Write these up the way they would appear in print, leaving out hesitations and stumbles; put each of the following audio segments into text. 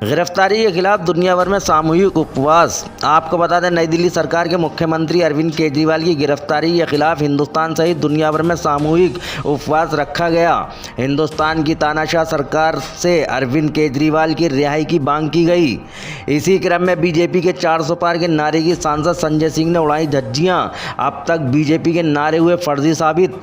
गिरफ्तारी के खिलाफ दुनिया भर में सामूहिक उपवास। आपको बता दें, नई दिल्ली सरकार के मुख्यमंत्री अरविंद केजरीवाल की गिरफ्तारी के खिलाफ हिंदुस्तान सहित दुनिया भर में सामूहिक उपवास रखा गया। हिंदुस्तान की तानाशाह सरकार से अरविंद केजरीवाल की रिहाई की मांग की गई। इसी क्रम में बीजेपी के 400 पार के नारे की सांसद संजय सिंह ने उड़ाई धज्जियां। अब तक बीजेपी के नारे हुए फर्जी साबित।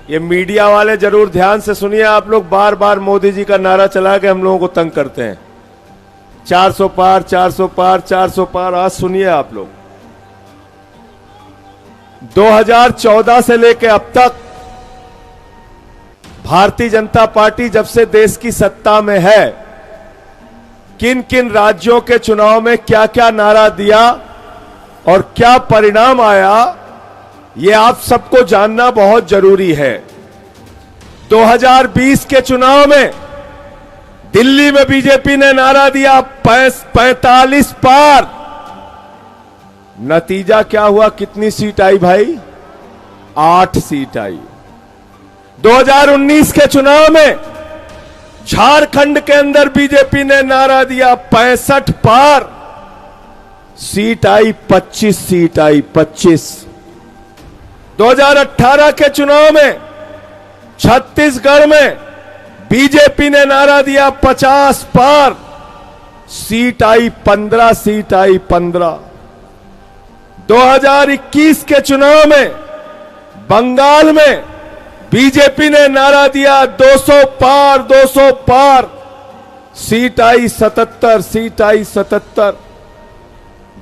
ये मीडिया वाले जरूर ध्यान से सुनिए। आप लोग बार बार मोदी जी का नारा चला के हम लोगों को तंग करते हैं। 400 पार 400 पार 400 पार। आज सुनिए आप लोग, 2014 से लेके अब तक भारतीय जनता पार्टी जब से देश की सत्ता में है, किन किन राज्यों के चुनाव में क्या क्या नारा दिया और क्या परिणाम आया, ये आप सबको जानना बहुत जरूरी है। 2020 के चुनाव में दिल्ली में बीजेपी ने नारा दिया 45 पार। नतीजा क्या हुआ? कितनी सीट आई भाई? 8 सीट आई। 2019 के चुनाव में झारखंड के अंदर बीजेपी ने नारा दिया 65 पार। सीट आई 25 सीट आई 25। 2018 के चुनाव में छत्तीसगढ़ में बीजेपी ने नारा दिया 50 पार। सीट आई 15 सीट आई 15। 2021 के चुनाव में बंगाल में बीजेपी ने नारा दिया 200 पार 200 पार। सीट आई 77 सीट आई 77।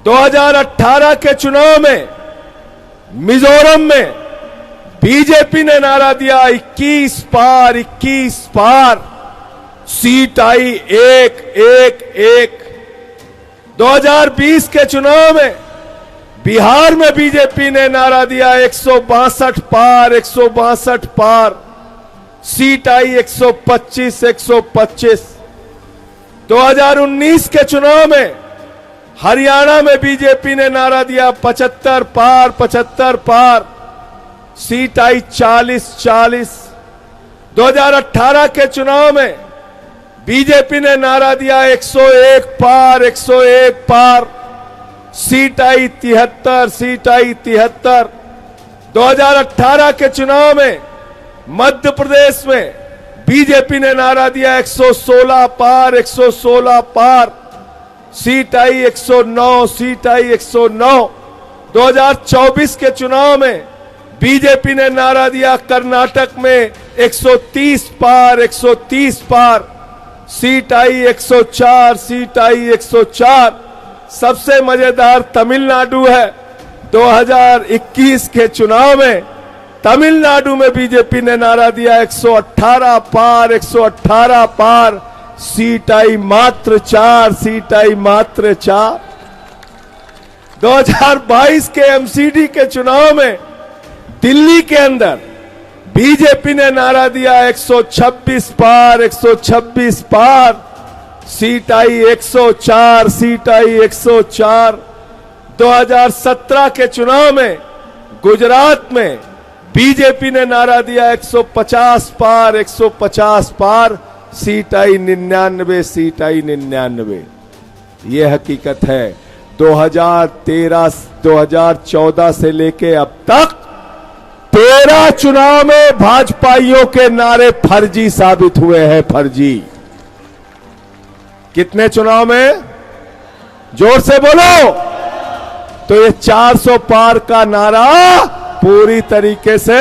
2018 के चुनाव में मिजोरम में बीजेपी ने नारा दिया 21 पार 21 पार। सीट आई 1 1 1। 2020 के चुनाव में बिहार में बीजेपी ने नारा दिया 162 पार 162 पार। सीट आई 125 125। 2019 के चुनाव में हरियाणा में बीजेपी ने नारा दिया 75 पार 75 पार। सीट आई 40 40। 2018 के चुनाव में बीजेपी ने नारा दिया 101 पार 101 पार। सीट आई 73 सीट आई 73। 2018 के चुनाव में मध्य प्रदेश में बीजेपी ने नारा दिया 116 पार 116 पार। सीट आई 109 सीट आई 109। 2024 के चुनाव में बीजेपी ने नारा दिया कर्नाटक में 130 पार 130 पार। सीट आई 104 सीट आई 104। सबसे मजेदार तमिलनाडु है। 2021 के चुनाव में तमिलनाडु में बीजेपी ने नारा दिया 118 पार 118 पार। सीट आई मात्र 4 सीट आई मात्र 4। 2022 के एमसीडी के चुनाव में दिल्ली के अंदर बीजेपी ने नारा दिया 126 पार 126 पार। सीट आई 104 सीट आई 104। 2017 के चुनाव में गुजरात में बीजेपी ने नारा दिया 150 पार 150 पार। सीट आई 99 सीट आई 99। यह हकीकत है। 2013 2014 से लेके अब तक 13 चुनाव में भाजपाइयों के नारे फर्जी साबित हुए हैं। फर्जी। कितने चुनाव में? जोर से बोलो। तो ये 400 पार का नारा पूरी तरीके से